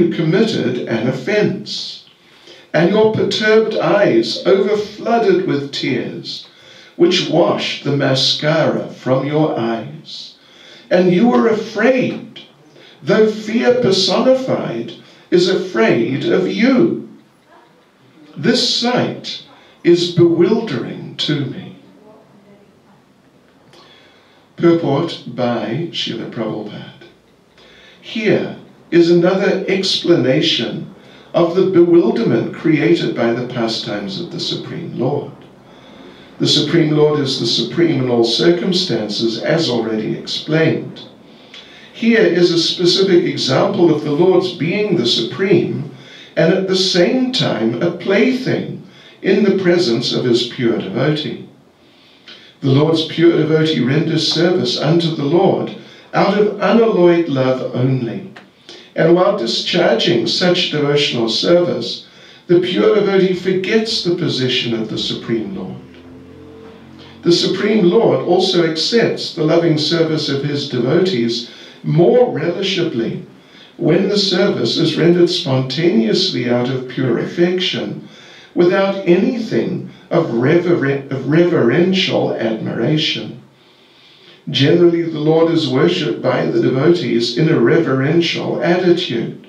you committed an offense, and your perturbed eyes overflooded with tears, which washed the mascara from your eyes. And you were afraid, though fear personified is afraid of you. This sight is bewildering to me. Purport by Srila Prabhupada. Here is another explanation of the bewilderment created by the pastimes of the Supreme Lord. The Supreme Lord is the supreme in all circumstances, as already explained. Here is a specific example of the Lord's being the supreme and at the same time a plaything in the presence of his pure devotee. The Lord's pure devotee renders service unto the Lord out of unalloyed love only. And while discharging such devotional service, the pure devotee forgets the position of the Supreme Lord. The Supreme Lord also accepts the loving service of his devotees more relishably when the service is rendered spontaneously out of pure affection, without anything of reverential admiration. Generally, the Lord is worshipped by the devotees in a reverential attitude,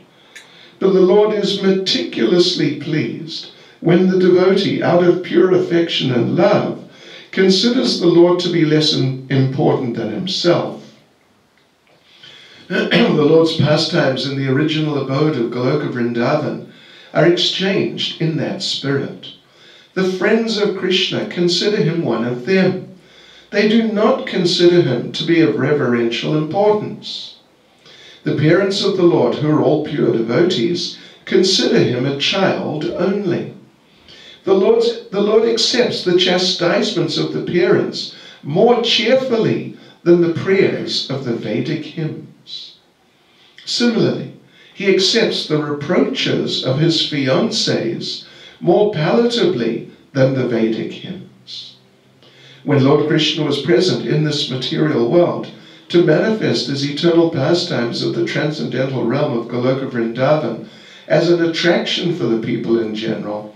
but the Lord is meticulously pleased when the devotee, out of pure affection and love, considers the Lord to be less important than himself. The Lord's pastimes in the original abode of Goloka Vrindavan are exchanged in that spirit. The friends of Krishna consider him one of them. They do not consider him to be of reverential importance. The parents of the Lord, who are all pure devotees, consider him a child only. The Lord accepts the chastisements of the parents more cheerfully than the prayers of the Vedic hymns. Similarly, he accepts the reproaches of his fiancées more palatably than the Vedic hymns. When Lord Krishna was present in this material world to manifest his eternal pastimes of the transcendental realm of Goloka Vrindavan as an attraction for the people in general,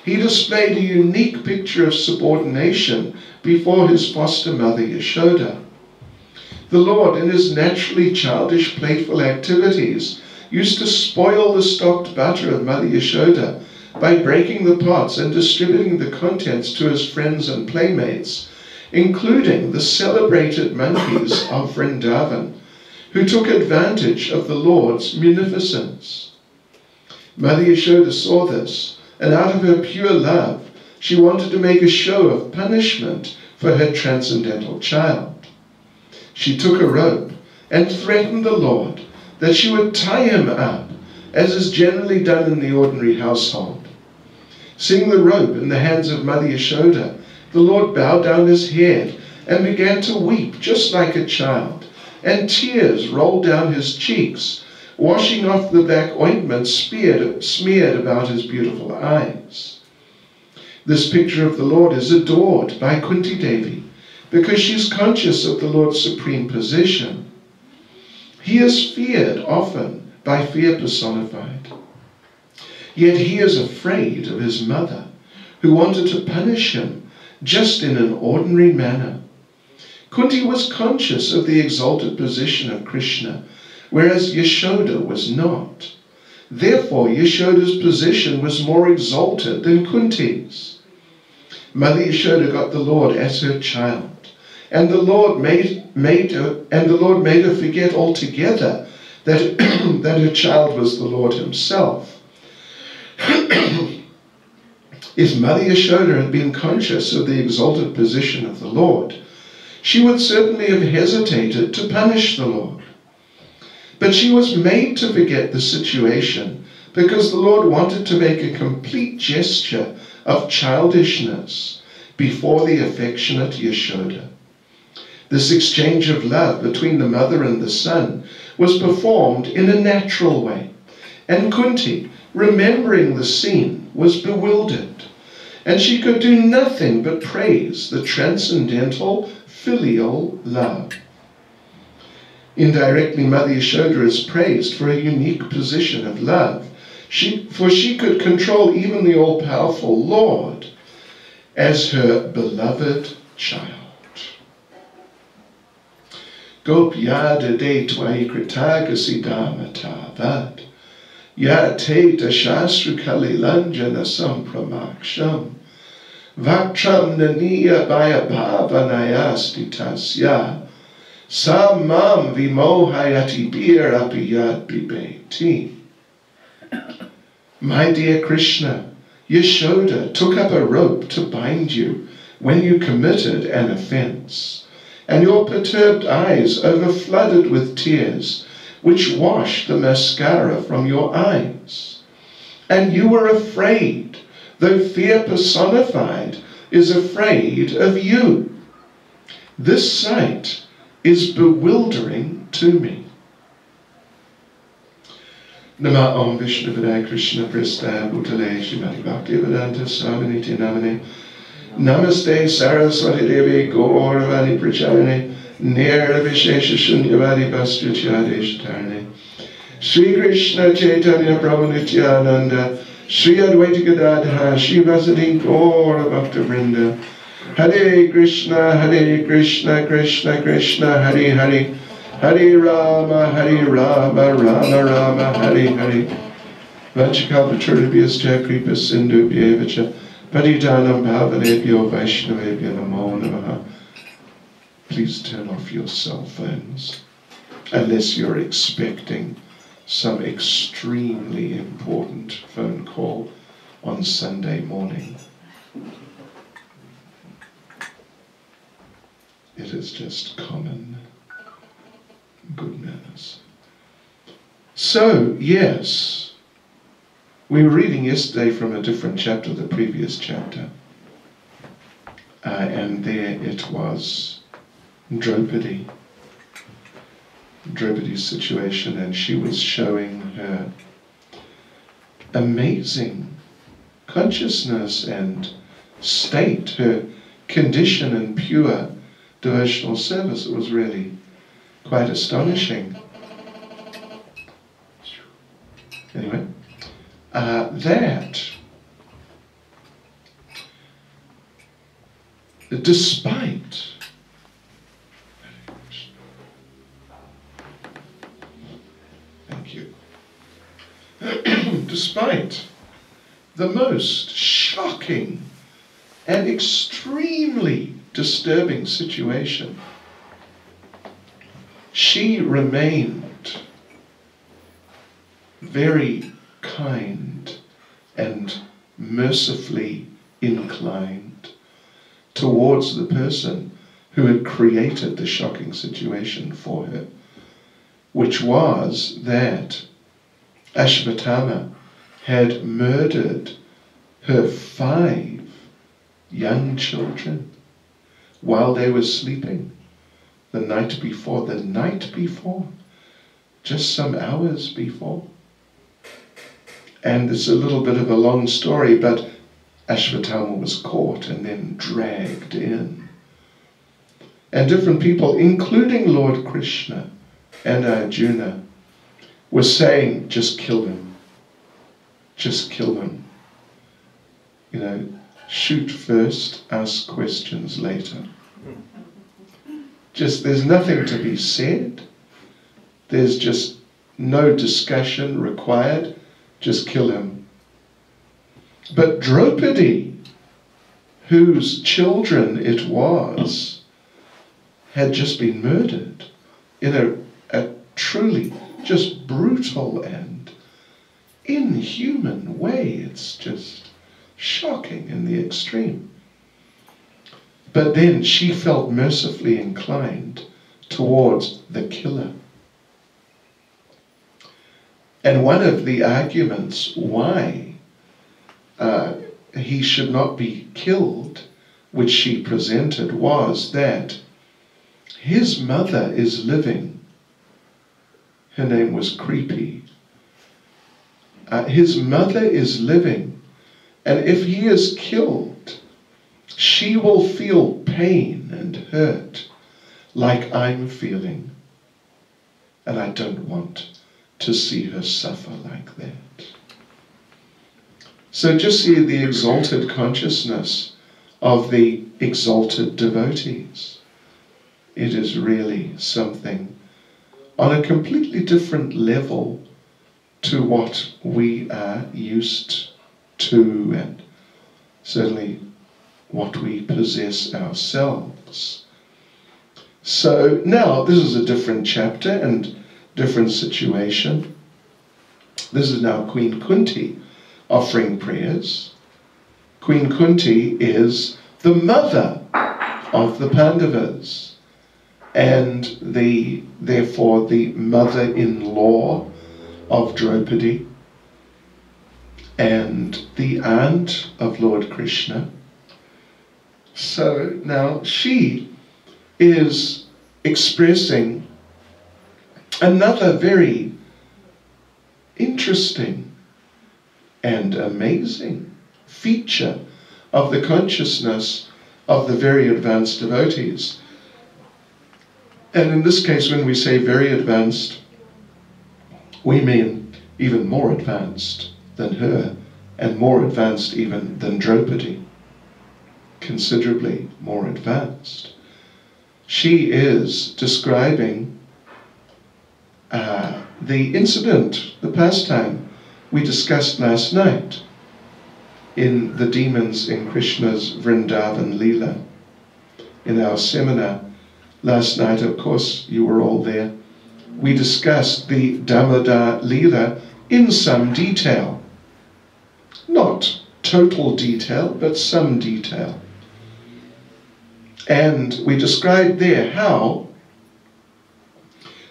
he displayed a unique picture of subordination before his foster mother Yashoda. The Lord, in his naturally childish, playful activities, used to spoil the stocked butter of Mother Yashoda by breaking the pots and distributing the contents to his friends and playmates, including the celebrated monkeys of Vrindavan, who took advantage of the Lord's munificence. Mother Yashoda saw this, and out of her pure love, she wanted to make a show of punishment for her transcendental child. She took a rope and threatened the Lord that she would tie him up, as is generally done in the ordinary household. Seeing the rope in the hands of Mother Yashoda, the Lord bowed down his head and began to weep just like a child, and tears rolled down his cheeks, washing off the black ointment smeared about his beautiful eyes. This picture of the Lord is adored by Kunti Devi because she's conscious of the Lord's supreme position. He is feared often by fear personified. Yet he is afraid of his mother, who wanted to punish him just in an ordinary manner. Kunti was conscious of the exalted position of Krishna, whereas Yashoda was not. Therefore, Yashoda's position was more exalted than Kunti's. Mother Yashoda got the Lord as her child, and the Lord made her forget altogether that that her child was the Lord himself. If Mother Yashoda had been conscious of the exalted position of the Lord, she would certainly have hesitated to punish the Lord. But she was made to forget the situation because the Lord wanted to make a complete gesture of childishness before the affectionate Yashoda. This exchange of love between the mother and the son was performed in a natural way, and Kunti, remembering the scene, was bewildered, and she could do nothing but praise the transcendental filial love. Indirectly, Mother Yashoda is praised for a unique position of love, for she could control even the all-powerful Lord as her beloved child. Gopyada de tvai kritagasi dhammatavad, ya te dashastru kalilanjana sampramaksham, vaktram naniya bhayabhavanayasti tasya, samam vimohayati birapiyat bibeti. My dear Krishna, Yashoda took up a rope to bind you when you committed an offense, and your perturbed eyes overflooded with tears, which washed the mascara from your eyes. And you were afraid, though fear personified is afraid of you. This sight is bewildering to me. Nama Om Vishnu Padaya Krishna Pristaya Bhutale Shrimati Bhaktivedanta Swami Niti Namane Namaste Saraswati Devi Gauravani Pracharane Nirvishesha Shunyavadi Vastutyade Shatarane Sri Krishna Chaitanya Prabhu Nityananda Sri Advaita Gadadhara Sri Vasadi Gaura Bhakta Vrinda Hare Krishna Krishna Krishna Hare Hare Hare Rama, Rama Rama, Hare Hare. Vachakapaturabhyascha kripa sindhubhyevacha patitanam bhavanebhyo vaishnavebhyo namo namaha. Please turn off your cell phones, unless you're expecting some extremely important phone call on Sunday morning. It is just common good manners. So, yes, we were reading yesterday from a different chapter, the previous chapter, and there it was Draupadi's situation, and she was showing her amazing consciousness and state, her condition in pure devotional service. It was really quite astonishing. Anyway, that despite despite the most shocking and extremely disturbing situation, she remained very kind and mercifully inclined towards the person who had created the shocking situation for her, which was that Ashvatthama had murdered her 5 young children while they were sleeping the night before, just some hours before. And it's a little bit of a long story, but Ashvatthama was caught and then dragged in. And different people, including Lord Krishna and Arjuna, were saying, just kill him. Just kill him. You know, shoot first, ask questions later. Just, there's nothing to be said. There's just no discussion required. Just kill him. But Draupadi, whose children it was, had just been murdered in a truly just brutal and inhuman way. It's just shocking in the extreme. But then she felt mercifully inclined towards the killer. And one of the arguments why he should not be killed, which she presented, was that his mother is living. Her name was Kripi. His mother is living, and if he is killed, she will feel pain and hurt like I'm feeling. And I don't want to see her suffer like that. So just see the exalted consciousness of the exalted devotees. It is really something on a completely different level to what we are used to, and certainly what we possess ourselves. So now this is a different chapter and different situation. This is now Queen Kunti offering prayers. Queen Kunti is the mother of the Pandavas, and therefore the mother-in-law of Draupadi, and the aunt of Lord Krishna. So now she is expressing another very interesting and amazing feature of the consciousness of the very advanced devotees. And in this case, when we say very advanced, we mean even more advanced than her, and more advanced even than Draupadi, considerably more advanced. She is describing the incident, the pastime we discussed last night in the demons in Krishna's Vrindavan Leela. In our seminar last night, of course, you were all there, we discussed the Damodar Leela in some detail. Not total detail, but some detail. And we described there how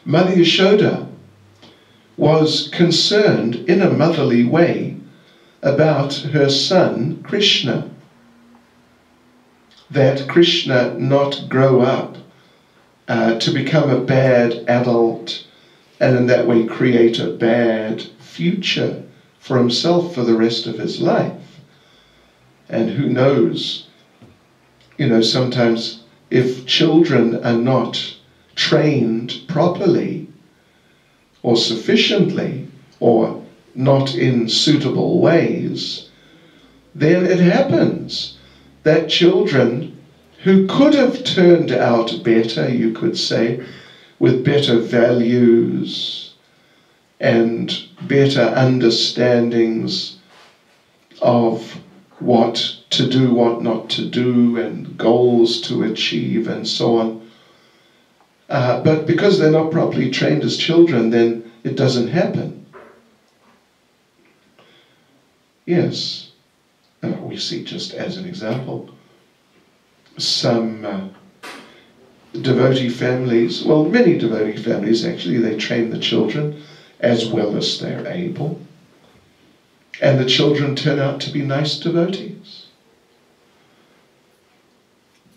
Mother Yashoda was concerned in a motherly way about her son Krishna, that Krishna not grow up to become a bad adult and in that way create a bad future for himself for the rest of his life. And who knows, sometimes if children are not trained properly or sufficiently or not in suitable ways, then it happens that children who could have turned out better, you could say, with better values and better understandings of what to do, what not to do, and goals to achieve, and so on. But because they're not properly trained as children, then it doesn't happen. Yes, we see, just as an example, some devotee families, well, many devotee families actually, they train the children as well as they're able. And the children turn out to be nice devotees.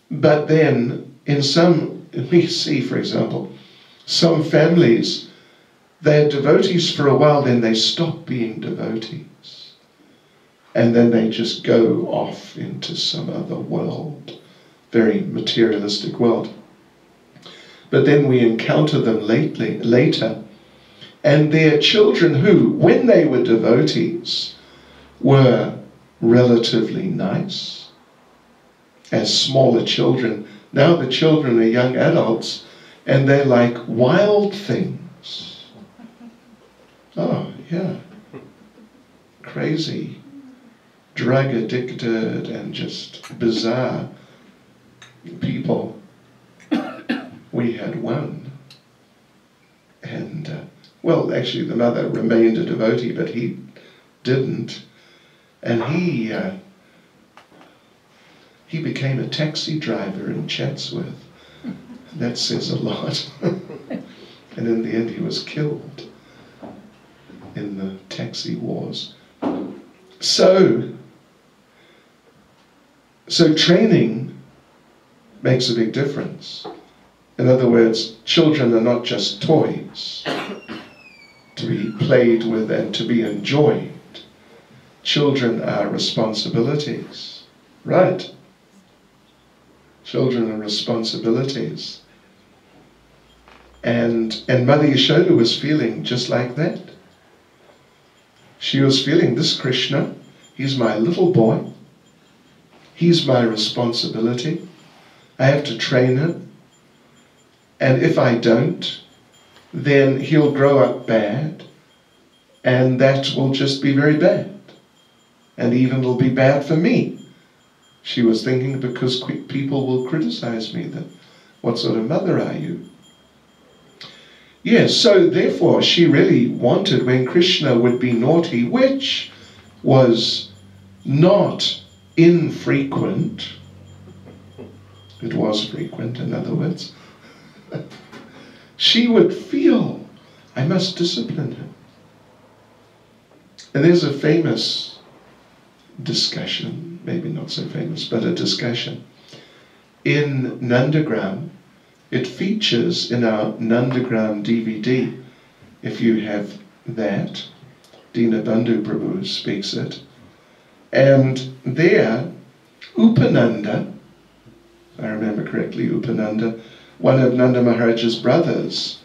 But then, in some, we see, for example, some families, they're devotees for a while, then they stop being devotees. And then they just go off into some other world, very materialistic world. But then we encounter them later, and they're children who, when they were devotees, were relatively nice, as smaller children. Now the children are young adults, and they're like wild things. Oh, yeah. Crazy, drug addicted, and just bizarre people. We had one, and well, actually the mother remained a devotee, but he didn't, and he became a taxi driver in Chatsworth. That says a lot. And in the end he was killed in the taxi wars. So training makes a big difference. In other words, children are not just toys to be played with and to be enjoyed. Children are responsibilities, right? Children are responsibilities. And Mother Yashoda was feeling just like that. She was feeling, this Krishna, he's my little boy. He's my responsibility. I have to train him. And if I don't, then he'll grow up bad. And that will just be very bad. And even it'll be bad for me. She was thinking, because people will criticize me. That, what sort of mother are you? Yes, so therefore she really wanted, when Krishna would be naughty, which was not infrequent, it was frequent in other words, she would feel, I must discipline him. And there's a famous discussion, maybe not so famous, but a discussion in Nandagram. It features in our Nandagram DVD, if you have that. Dinabandhu Prabhu speaks it. And there, Upananda, if I remember correctly, Upananda, one of Nanda Maharaj's brothers,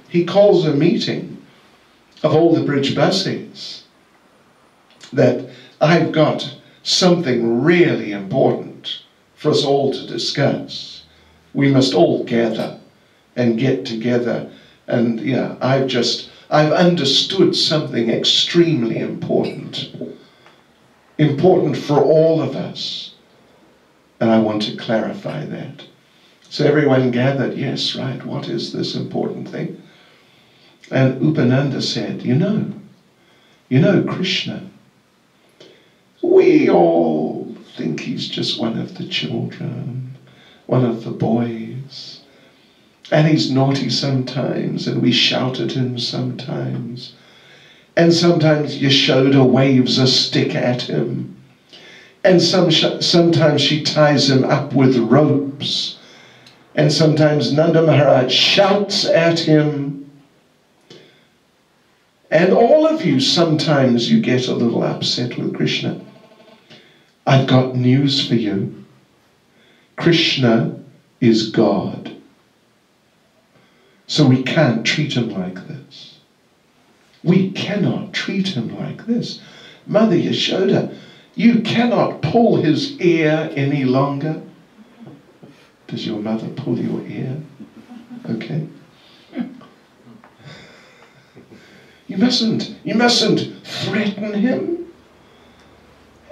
he calls a meeting of all the Brijbasis that I've got something really important for us all to discuss. We must all gather and get together. And yeah, I've understood something extremely important. Important for all of us. And I want to clarify that. So everyone gathered, yes, right, what is this important thing? And Upananda said, you know Krishna, we all think he's just one of the children, one of the boys, and he's naughty sometimes, and we shout at him sometimes, and sometimes Yashoda waves a stick at him, and sometimes she ties him up with ropes, and sometimes Nanda Maharaj shouts at him, and all of you, sometimes you get a little upset with Krishna. I've got news for you. Krishna is God. So we can't treat him like this. We cannot treat him like this. Mother Yashoda, you cannot pull his ear any longer. Does your mother pull your ear? Okay. You mustn't threaten him.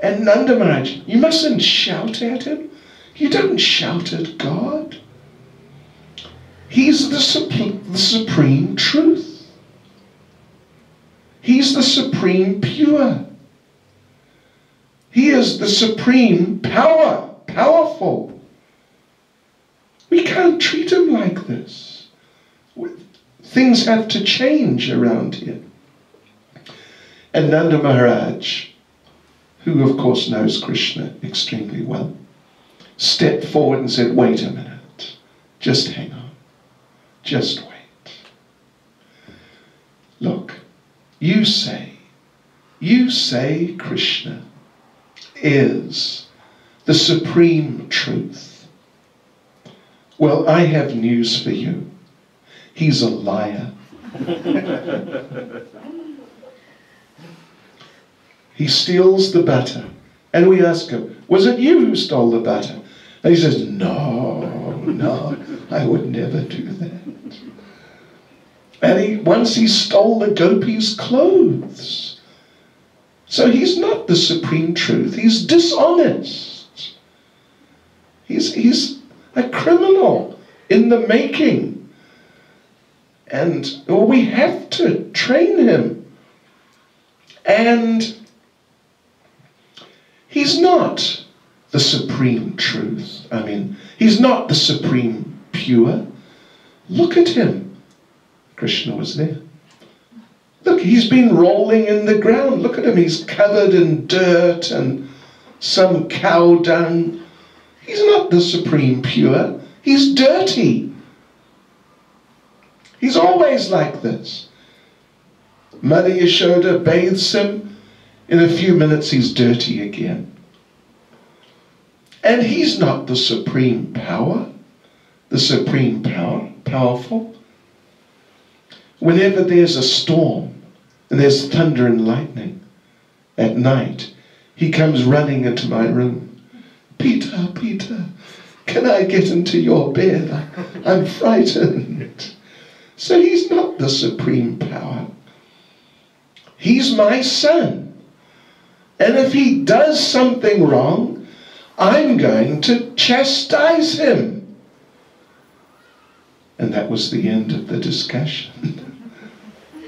And Nanda Maharaj, you mustn't shout at him. You don't shout at God. He's the supreme truth. He's the supreme pure. He is the supreme powerful. We can't treat him like this. Things have to change around here. And Nanda Maharaj, who of course knows Krishna extremely well, stepped forward and said, wait a minute, just hang on, just wait. Look, you say Krishna is the supreme truth. Well, I have news for you. He's a liar. He steals the butter. And we ask him, was it you who stole the butter? And he says, no, I would never do that. And once he stole the gopis' clothes. So he's not the supreme truth. He's dishonest. He's a criminal in the making. And we have to train him. And he's not the supreme truth. I mean, he's not the supreme pure. Look at him. Krishna was there. Look, he's been rolling in the ground. Look at him. He's covered in dirt and some cow dung. He's not the supreme pure. He's dirty. He's always like this. Mother Yashoda bathes him. In a few minutes he's dirty again. And he's not the supreme power, the supreme powerful. Whenever there's a storm and there's thunder and lightning at night, he comes running into my room. Peter, Peter, can I get into your bed? I'm frightened. So he's not the supreme power. He's my son. And if he does something wrong, I'm going to chastise him. And that was the end of the discussion.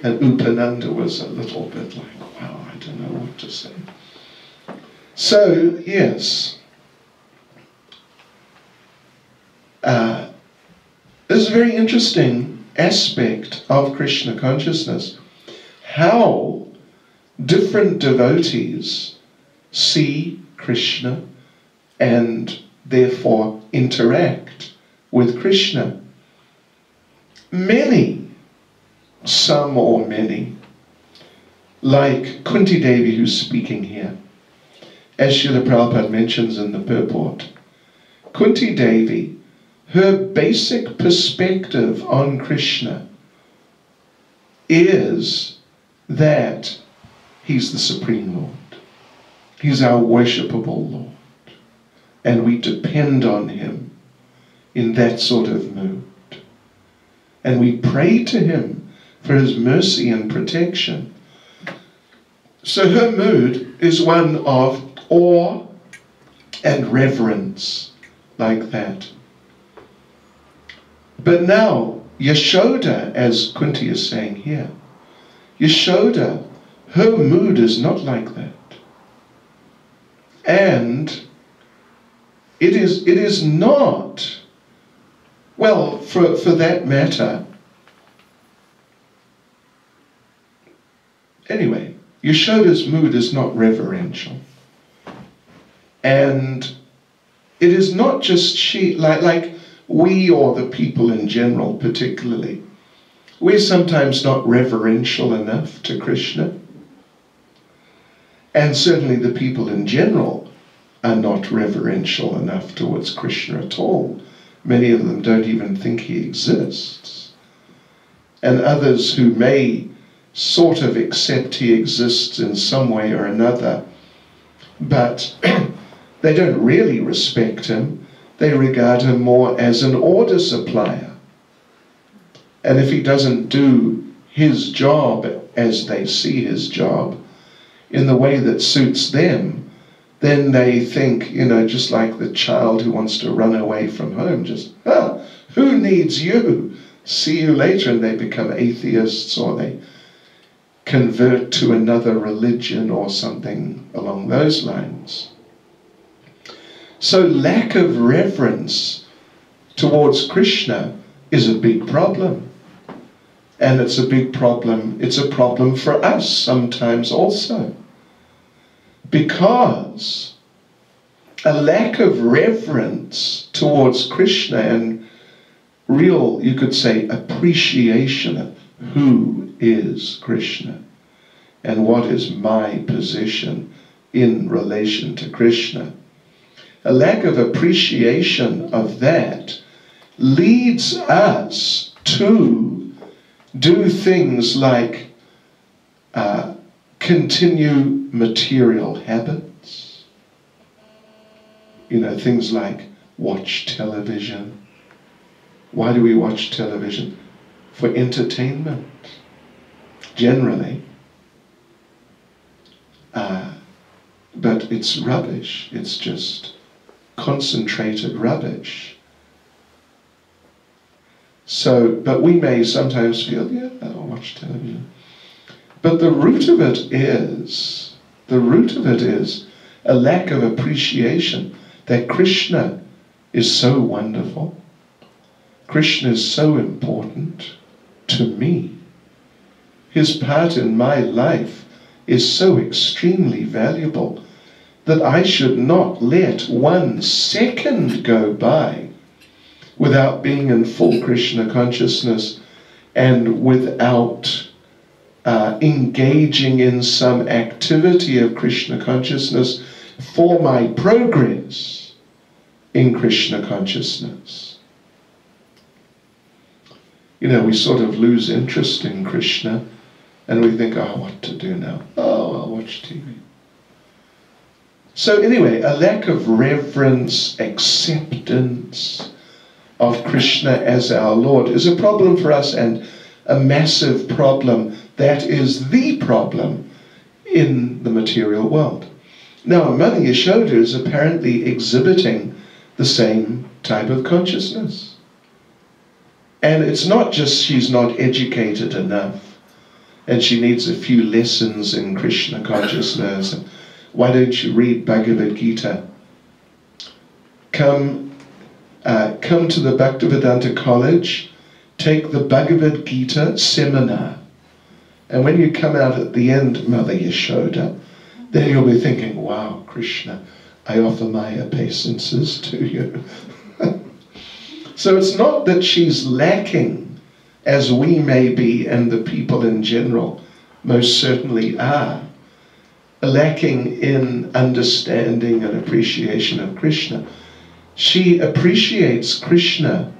And Upananda was a little bit like, wow, I don't know what to say. So, yes. This is a very interesting aspect of Krishna consciousness. How different devotees see Krishna and therefore interact with Krishna. Many, some or many, like Kunti Devi, who's speaking here, as Srila Prabhupada mentions in the purport, Kunti Devi, her basic perspective on Krishna is that he's the Supreme Lord. He's our worshipable Lord. And we depend on him in that sort of mood. And we pray to him for his mercy and protection. So her mood is one of awe and reverence, like that. But now, Yashoda, as Kunti is saying here, Yashoda, her mood is not like that. And it is not, well, for that matter, anyway, Yashoda's mood is not reverential. And it is not just she, like we or the people in general particularly, we're sometimes not reverential enough to Krishna. And certainly the people in general are not reverential enough towards Krishna at all. Many of them don't even think he exists. And others who may sort of accept he exists in some way or another, but they don't really respect him. They regard him more as an order supplier. And if he doesn't do his job as they see his job, in the way that suits them, then they think, just like the child who wants to run away from home, just, who needs you? See you later, and they become atheists, or they convert to another religion or something along those lines. So lack of reverence towards Krishna is a big problem. And it's a big problem. It's a problem for us sometimes also. Because a lack of reverence towards Krishna and real, you could say, appreciation of who is Krishna and what is my position in relation to Krishna. A lack of appreciation of that leads us to do things like continue material habits. Things like watch television. Why do we watch television? For entertainment, generally. But it's rubbish. It's just concentrated rubbish. So, but we may sometimes feel, I'll watch television. But the root of it is a lack of appreciation that Krishna is so wonderful. Krishna is so important to me. His part in my life is so extremely valuable that I should not let 1 second go by without being in full Krishna consciousness and without engaging in some activity of Krishna consciousness for my progress in Krishna consciousness. You know, we sort of lose interest in Krishna and we think, oh, what to do now? Oh, I'll watch TV. So anyway, a lack of reverence, acceptance of Krishna as our Lord is a problem for us, and a massive problem that is the problem in the material world. Now, Mother Yashoda is apparently exhibiting the same type of consciousness. And it's not just she's not educated enough and she needs a few lessons in Krishna consciousness. Why don't you read Bhagavad Gita? Come to the Bhaktivedanta College, take the Bhagavad Gita seminar. And when you come out at the end, Mother Yashoda, then you'll be thinking, wow, Krishna, I offer my obeisances to you. So it's not that she's lacking, as we may be, and the people in general most certainly are, lacking in understanding and appreciation of Krishna. She appreciates Krishna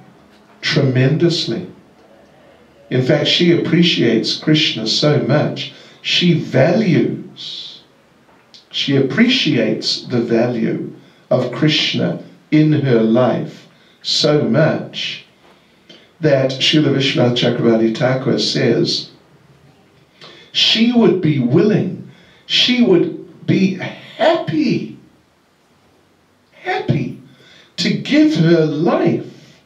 tremendously. In fact, she appreciates Krishna so much, she appreciates the value of Krishna in her life so much that Srila Vishwanath Chakravarti Thakur says she would be willing, she would be happy to give her life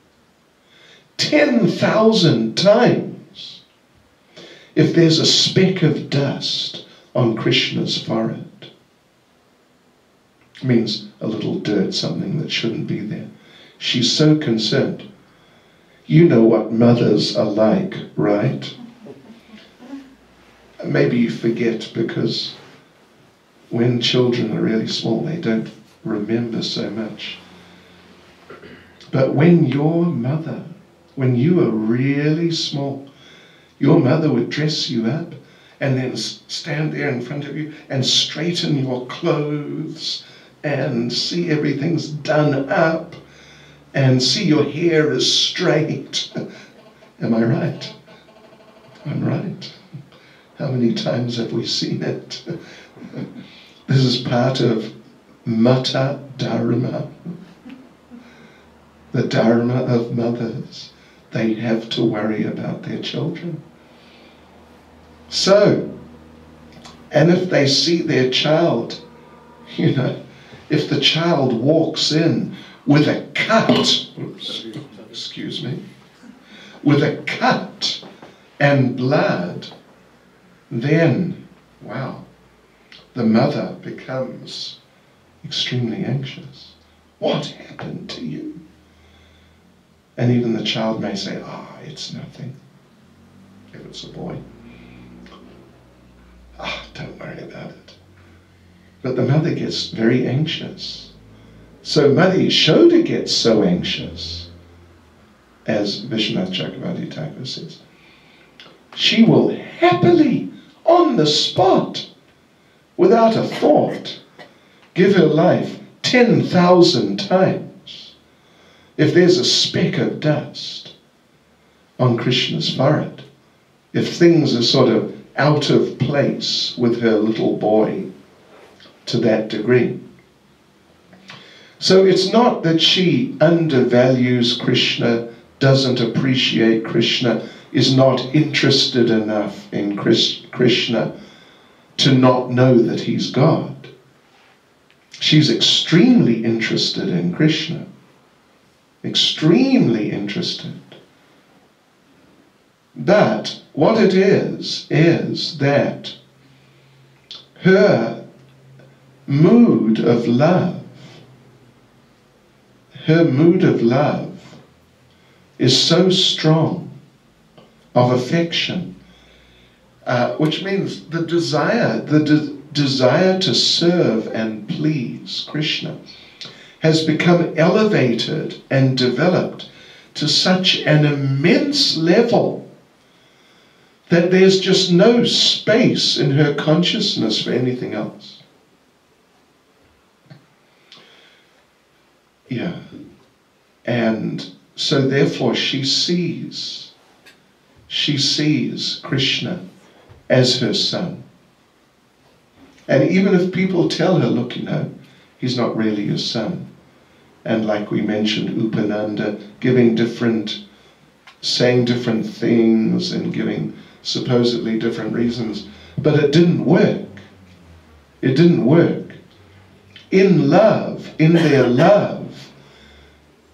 10,000 times if there's a speck of dust on Krishna's forehead. It means a little dirt, something that shouldn't be there. She's so concerned. You know what mothers are like, right? Maybe you forget because when children are really small, they don't remember so much. But when your mother, when you were really small, your mother would dress you up and then stand there in front of you and straighten your clothes and see everything's done up and see your hair is straight. Am I right? I'm right. How many times have we seen it? This is part of Mata Dharma. The Dharma of mothers. They have to worry about their children. So, and if they see their child, you know, if the child walks in with a cut, excuse me, with a cut and blood, then, wow, the mother becomes extremely anxious. What happened to you? And even the child may say, it's nothing, if it's a boy. Don't worry about it. But the mother gets very anxious. So Mother Yashoda gets so anxious, as Vishwanath Chakravarti Thakur says. She will happily, on the spot, without a thought, give her life 10,000 times if there's a speck of dust on Krishna's forehead, if things are sort of out of place with her little boy to that degree. So it's not that she undervalues Krishna, doesn't appreciate Krishna, is not interested enough in Krishna to not know that he's God. She's extremely interested in Krishna. Extremely interested. But what it is that her mood of love is so strong of affection, which means the desire to serve and please Krishna has become elevated and developed to such an immense level that there's just no space in her consciousness for anything else. Yeah. And so therefore she sees she sees Krishna as her son. And even if people tell her, look, he's not really your son. And like we mentioned, Upananda, saying different things and giving supposedly different reasons. But it didn't work. It didn't work. In love, in their love,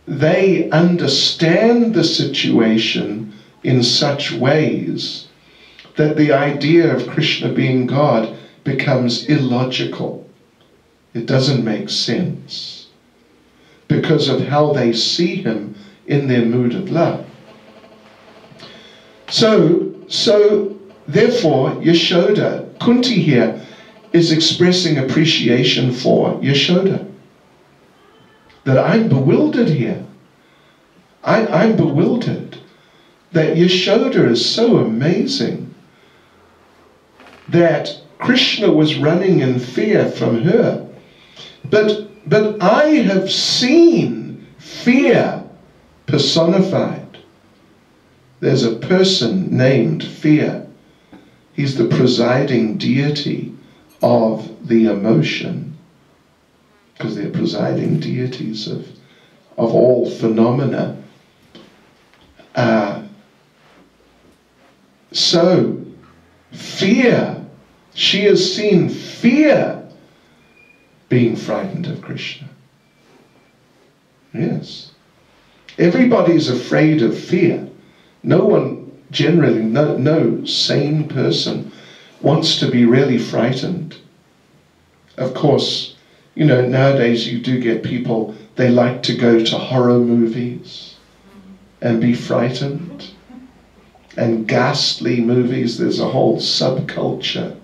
they understand the situation in such ways that the idea of Krishna being God becomes illogical. It doesn't make sense because of how they see him in their mood of love. So therefore, Yashoda, Kunti here, is expressing appreciation for Yashoda. That I'm bewildered here. I'm bewildered that Yashoda is so amazing that Krishna was running in fear from her. But I have seen fear personified. There's a person named Fear. He's the presiding deity of the emotion, because they're presiding deities of all phenomena. So, fear, she has seen fear being frightened of Krishna. Yes. Everybody's afraid of fear. No one generally, no sane person wants to be really frightened. Of course, nowadays you do get people, they like to go to horror movies and be frightened. And ghastly movies, there's a whole subculture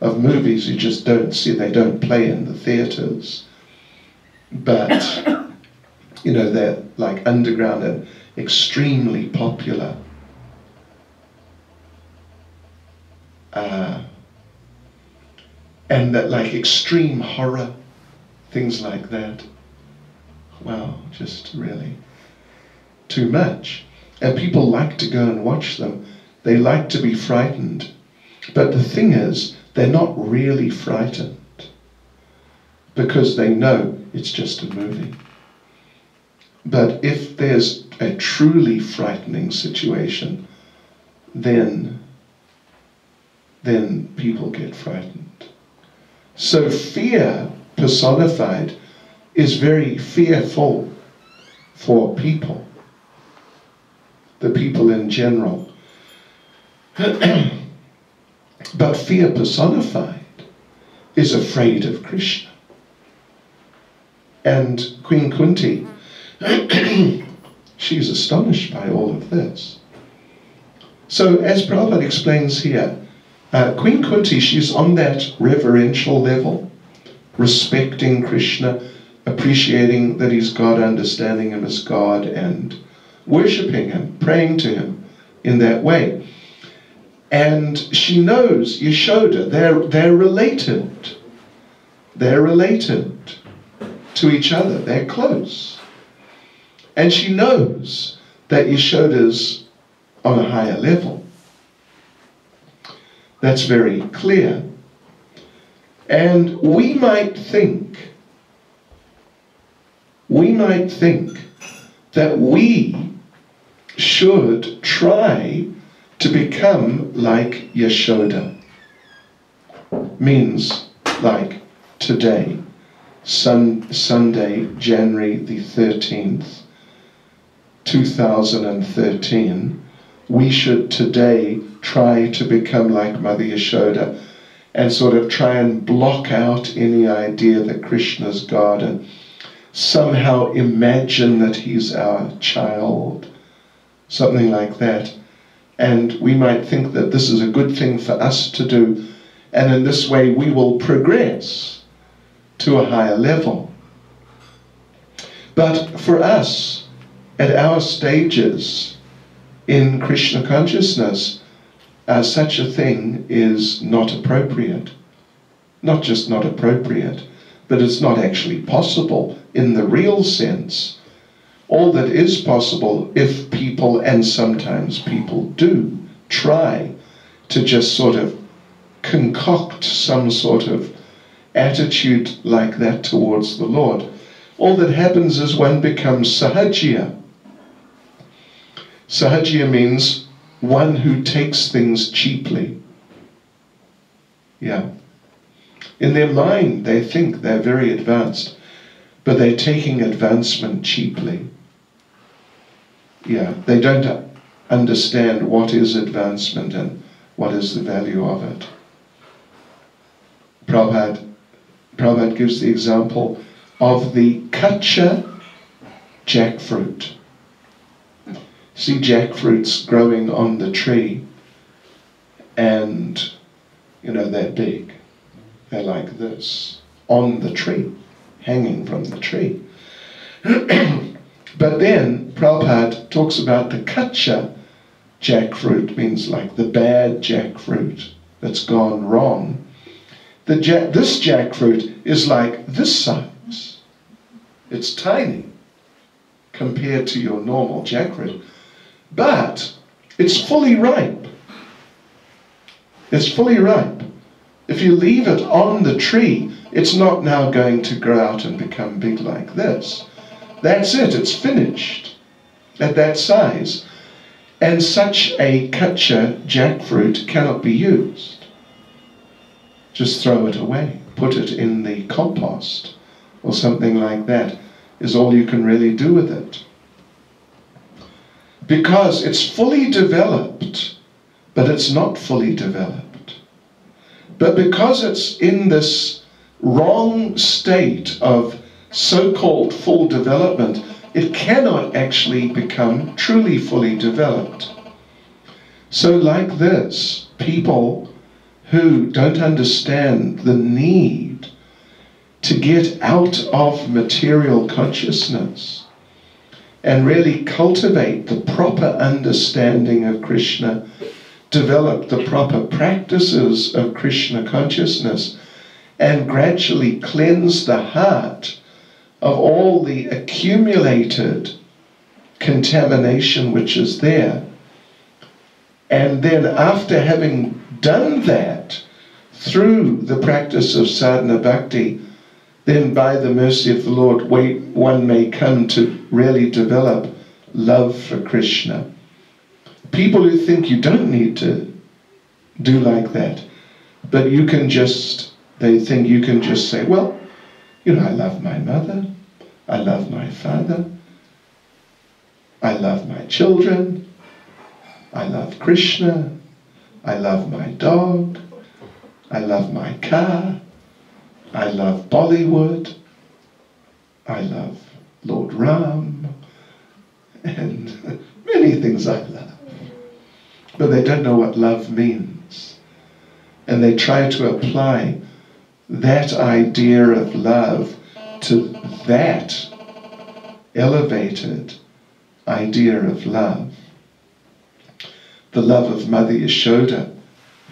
of movies you just don't see, they don't play in the theaters. But, they're like underground and extremely popular. And that like extreme horror, things like that. Wow, just really too much. And people like to go and watch them. They like to be frightened. But the thing is, they're not really frightened because they know it's just a movie. But if there's a truly frightening situation, then people get frightened. So fear personified is very fearful for people, the people in general. But fear personified is afraid of Krishna. And Queen Kunti, she's astonished by all of this. So as Prabhupada explains here, Queen Kunti, she's on that reverential level, respecting Krishna, appreciating that he's God, understanding him as God, and worshipping him, praying to him in that way. And she knows Yashoda, they're related. They're related to each other, they're close. And she knows that Yashoda's on a higher level. That's very clear. And we might think that we should try to become like Yashoda. Means like today, Sunday, January the 13th, 2013, we should today try to become like Mother Yashoda and sort of try and block out any idea that Krishna's God and somehow imagine that he's our child, something like that. And we might think that this is a good thing for us to do, and in this way we will progress to a higher level. But for us, at our stages in Krishna consciousness, such a thing is not appropriate. Not just not appropriate, but it's not actually possible in the real sense. All that is possible if people people, and sometimes people do, try to just sort of concoct some sort of attitude like that towards the Lord. All that happens is one becomes sahajya. Sahajya means one who takes things cheaply. Yeah. In their mind, they think they're very advanced, but they're taking advancement cheaply. Yeah, they don't understand what is advancement and what is the value of it. Prabhupada gives the example of the kacha jackfruit. See jackfruits growing on the tree, and they're big. They're like this, on the tree, hanging from the tree. But then Prabhupada talks about the kacha jackfruit, means like the bad jackfruit that's gone wrong. This jackfruit is like this size. It's tiny compared to your normal jackfruit, but it's fully ripe. It's fully ripe. If you leave it on the tree, it's not now going to grow out and become big like this. That's it, it's finished at that size. And such a kacha jackfruit cannot be used. Just throw it away, put it in the compost or something like that is all you can really do with it. Because it's fully developed, but it's not fully developed. But because it's in this wrong state of so-called full development, it cannot actually become truly fully developed. So like this, people who don't understand the need to get out of material consciousness and really cultivate the proper understanding of Krishna, develop the proper practices of Krishna consciousness, and gradually cleanse the heart of all the accumulated contamination which is there. And then after having done that, through the practice of sadhana bhakti, then by the mercy of the Lord, one may come to really develop love for Krishna. People who think you don't need to do like that, but they think you can just say, well, I love my mother, I love my father, I love my children, I love Krishna, I love my dog, I love my car, I love Bollywood, I love Lord Ram, and many things I love. But they don't know what love means. And they try to apply that idea of love to that elevated idea of love. The love of Mother Yashoda,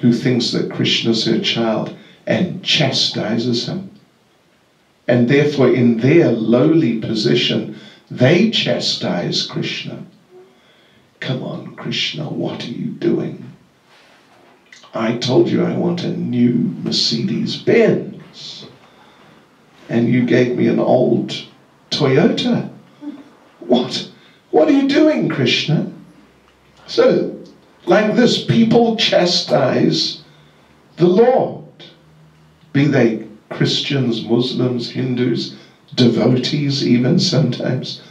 who thinks that Krishna's her child and chastises him. And therefore in their lowly position, they chastise Krishna. Come on, Krishna, what are you doing? I told you I want a new Mercedes-Benz, and you gave me an old Toyota. What are you doing, Krishna? So, like this, people chastise the Lord, be they Christians, Muslims, Hindus, devotees even sometimes,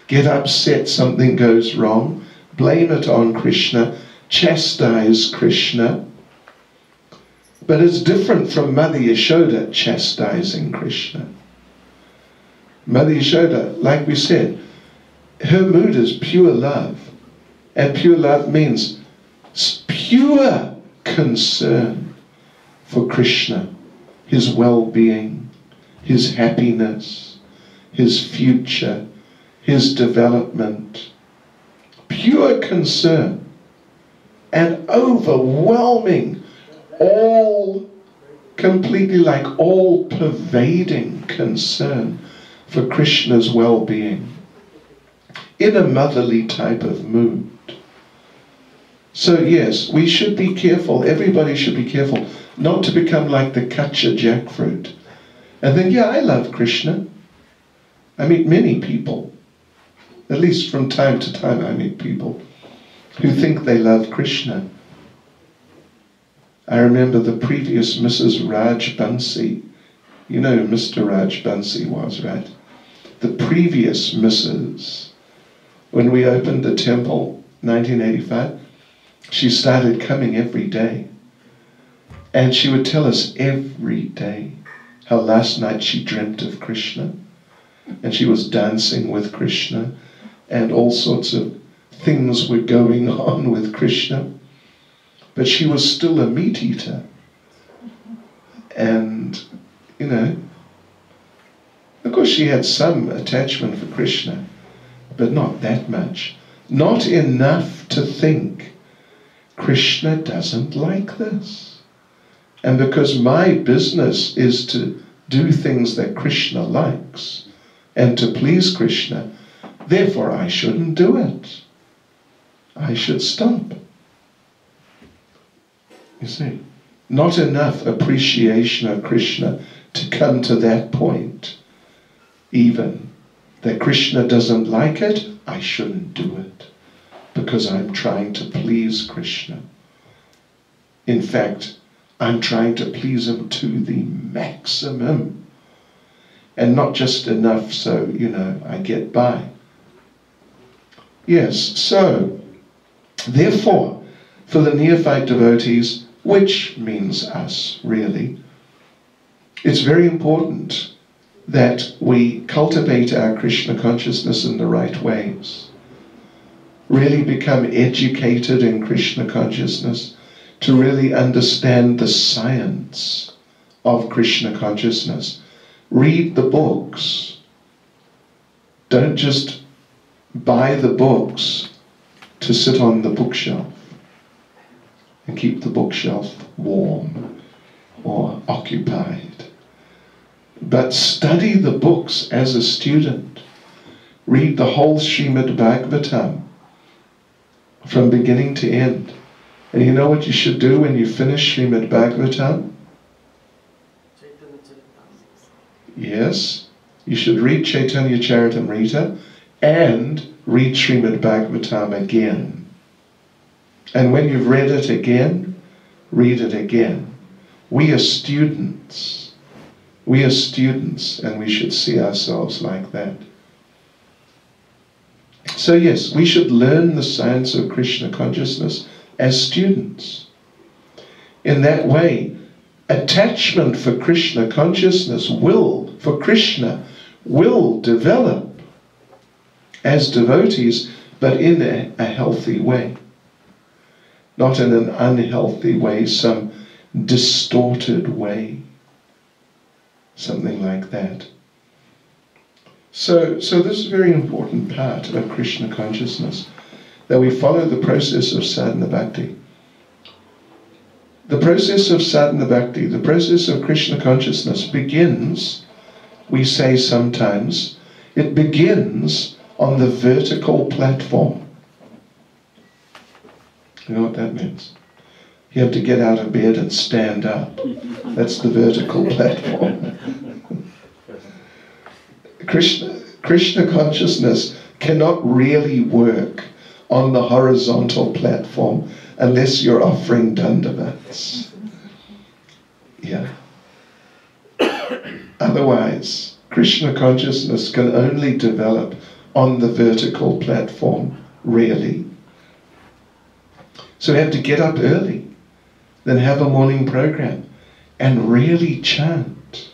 get upset something goes wrong, blame it on Krishna, chastise Krishna. But it's different from Mother Yashoda chastising Krishna. Mother Yashoda, like we said, her mood is pure love. And pure love means pure concern for Krishna, his well-being, his happiness, his future, his development. Pure concern and overwhelming, completely like all-pervading concern for Krishna's well-being. in a motherly type of mood. So yes, we should be careful, everybody should be careful, not to become like the Kacha jackfruit. And then, yeah, I love Krishna. I meet many people, at least from time to time I meet people who think they love Krishna. I remember the previous Mrs. Raj Bansi. You know who Mr. Raj Bansi was, right? The previous Mrs. When we opened the temple, 1985, she started coming every day. And she would tell us every day how last night she dreamt of Krishna. And she was dancing with Krishna. And all sorts of things were going on with Krishna. But she was still a meat eater. And, you know, of course she had some attachment for Krishna, but not that much. Not enough to think Krishna doesn't like this. And because my business is to do things that Krishna likes and to please Krishna, therefore I shouldn't do it. I should stop. You see, not enough appreciation of Krishna to come to that point, even that Krishna doesn't like it, I shouldn't do it because I'm trying to please Krishna. In fact, I'm trying to please him to the maximum and not just enough so, you know, I get by. Yes, so, therefore, for the neophyte devotees, which means us, really, it's very important that we cultivate our Krishna consciousness in the right ways. Really become educated in Krishna consciousness to really understand the science of Krishna consciousness. Read the books. Don't just buy the books to sit on the bookshelf and keep the bookshelf warm or occupied. But study the books as a student. Read the whole Srimad Bhagavatam from beginning to end. And you know what you should do when you finish Srimad Bhagavatam? Yes, you should read Chaitanya Charitamrita and read Srimad Bhagavatam again. And when you've read it again, read it again. We are students. We are students, and we should see ourselves like that. So yes, we should learn the science of Krishna consciousness as students. In that way, attachment for Krishna consciousness for Krishna will develop as devotees, but in a healthy way. Not in an unhealthy way, some distorted way. Something like that. So this is a very important part of Krishna consciousness, that we follow the process of sadhana bhakti. The process of sadhana bhakti, the process of Krishna consciousness begins, we say sometimes, it begins on the vertical platform. You know what that means? You have to get out of bed and stand up. That's the vertical platform. Krishna consciousness cannot really work on the horizontal platform unless you're offering dandavats. Yeah. Otherwise, Krishna consciousness can only develop on the vertical platform, really. So we have to get up early, then have a morning program, and really chant.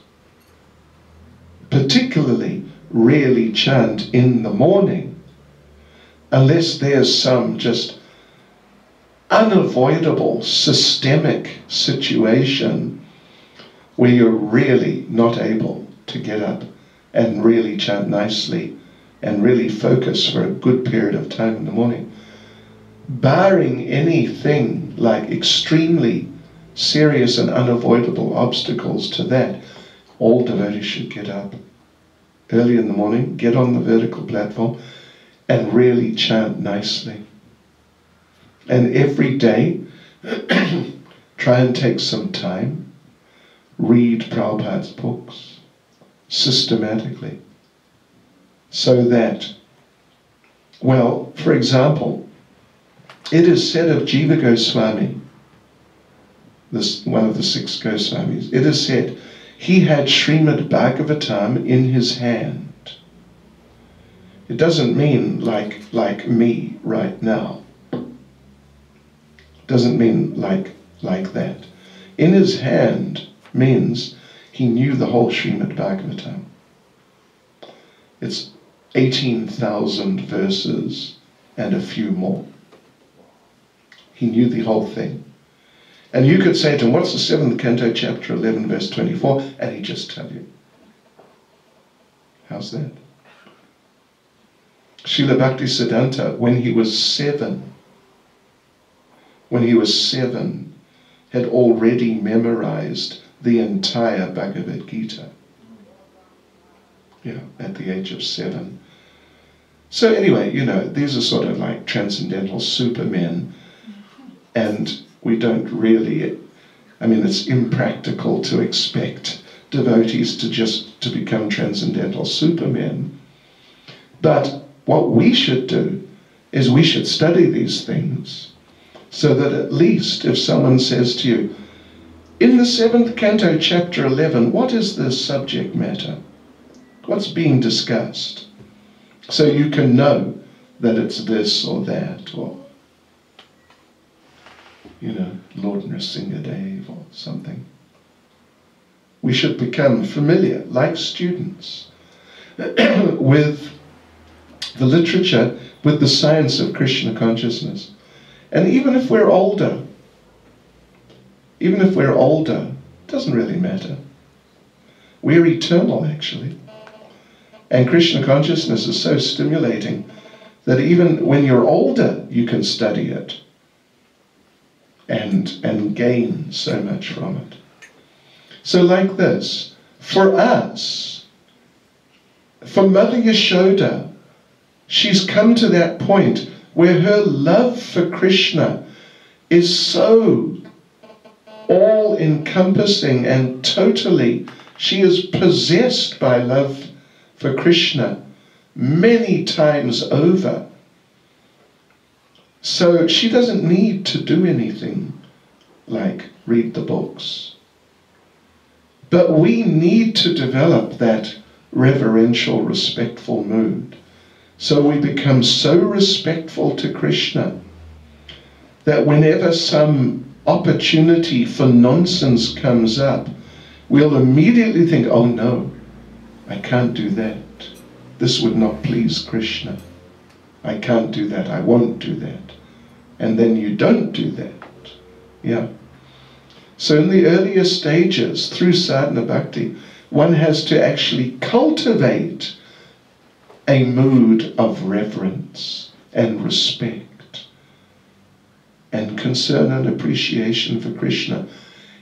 Particularly, really chant in the morning, unless there's some just unavoidable systemic situation where you're really not able to get up and really chant nicely and really focus for a good period of time in the morning. Barring anything like extremely serious and unavoidable obstacles to that, all devotees should get up early in the morning, get on the vertical platform, and really chant nicely. And every day, try and take some time, read Prabhupada's books systematically, so that, well, for example, it is said of Jiva Goswami, one of the 6 Goswamis, it is said he had Srimad Bhagavatam in his hand. It doesn't mean like me right now. It doesn't mean like that. In his hand means he knew the whole Srimad Bhagavatam. It's 18,000 verses and a few more. He knew the whole thing. And you could say to him, what's the 7th canto, chapter 11, verse 24? And he'd just tell you. How's that? Srila Bhaktisiddhanta, when he was 7, had already memorized the entire Bhagavad Gita. Yeah, at the age of 7. So anyway, these are sort of like transcendental supermen, and we don't really, it's impractical to expect devotees to become transcendental supermen. But what we should do is we should study these things, so that at least if someone says to you, in the 7th canto, chapter 11, what is the subject matter? What's being discussed? So you can know that it's this or that, or, Lord Nrsingadev or something. We should become familiar, like students, with the literature, with the science of Krishna consciousness. And even if we're older, it doesn't really matter. We're eternal, actually. And Krishna consciousness is so stimulating that even when you're older, you can study it and gain so much from it. So like this, for us, for Mother Yashoda, she's come to that point where her love for Krishna is so all-encompassing and totally, she is possessed by love for Krishna many times over. So she doesn't need to do anything like read the books. But we need to develop that reverential, respectful mood. So we become so respectful to Krishna that whenever some opportunity for nonsense comes up, we'll immediately think, oh no, I can't do that. This would not please Krishna. I can't do that. I won't do that. And then you don't do that. Yeah. So in the earlier stages, through sadhana bhakti, one has to actually cultivate a mood of reverence and respect and concern and appreciation for Krishna.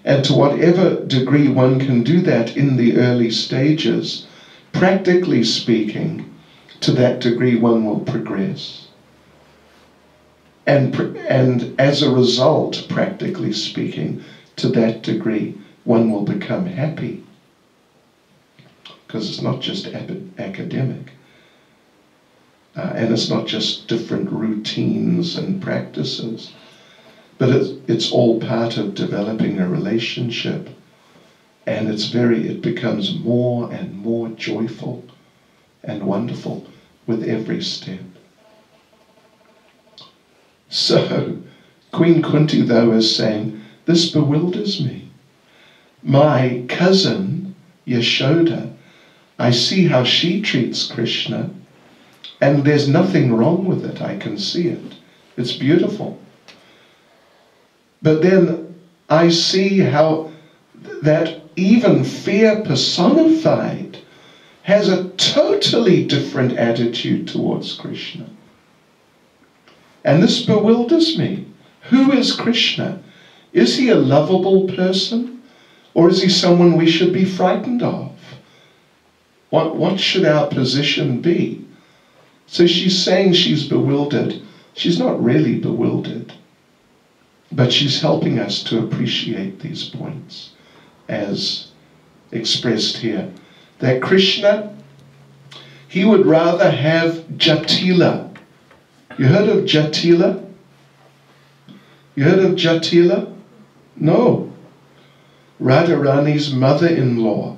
And to whatever degree one can do that in the early stages, practically speaking, to that degree one will progress. And as a result, practically speaking, to that degree, one will become happy. Because it's not just academic. And it's not just different routines and practices. But it's all part of developing a relationship. And it becomes more and more joyful and wonderful with every step. So, Queen Kunti, though, is saying, this bewilders me. My cousin, Yashoda, I see how she treats Krishna, and there's nothing wrong with it. I can see it. It's beautiful. But then I see how that even fear personified has a totally different attitude towards Krishna. And this bewilders me. Who is Krishna? Is he a lovable person? Or is he someone we should be frightened of? What should our position be? So she's saying she's bewildered. She's not really bewildered, but she's helping us to appreciate these points as expressed here. That Krishna, he would rather have Jatila. You heard of Jatila? You heard of Jatila? No. Radharani's mother-in-law.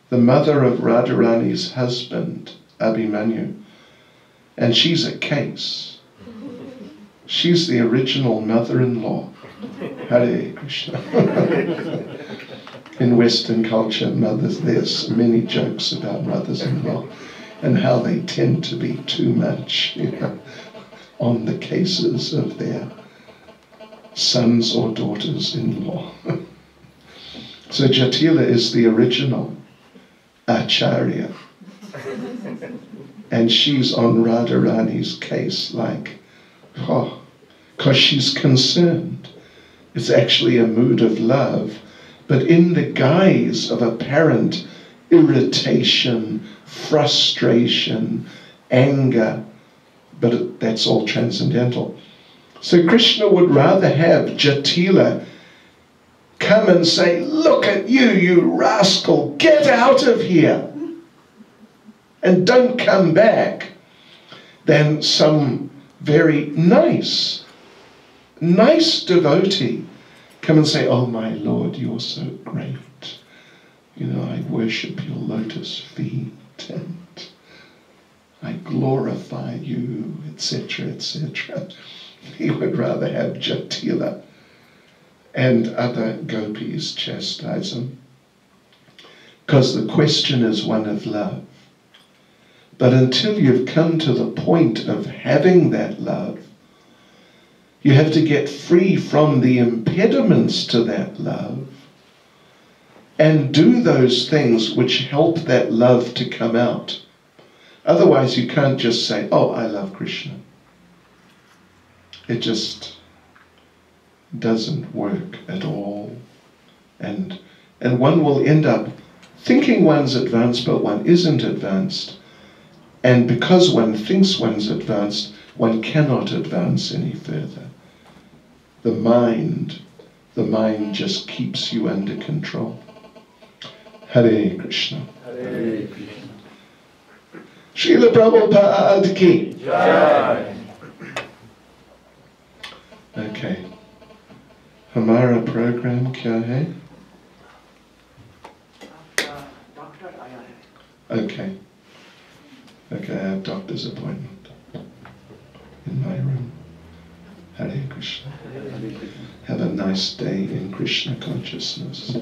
The mother of Radharani's husband, Abhimanyu. And she's a case. She's the original mother-in-law. Hare Krishna. In Western culture, mothers, there's many jokes about mothers-in-law and how they tend to be too much, on the cases of their sons or daughters-in-law. So Jatila is the original Acharya. And she's on Radharani's case like, because she's concerned. It's actually a mood of love, but in the guise of apparent irritation, frustration, anger, but that's all transcendental. So Krishna would rather have Jatila come and say, look at you, you rascal, get out of here and don't come back, than some very nice devotee come and say, oh my Lord, you're so great. I worship your lotus feet and I glorify you, etc., etc. He would rather have Jatila and other gopis chastise him, because the question is one of love. But until you've come to the point of having that love, you have to get free from the impediments to that love and do those things which help that love to come out. Otherwise, you can't just say, oh, I love Krishna. It just doesn't work at all. And one will end up thinking one's advanced, but one isn't advanced. And because one thinks one's advanced, one cannot advance any further. The mind just keeps you under control. Hare Krishna. Hare Krishna. Srila Prabhupada ki Jai. Okay. हमारा program क्या है? Okay. Okay, I have doctor's appointment in my room. Hare Krishna. Have a nice day in Krishna consciousness.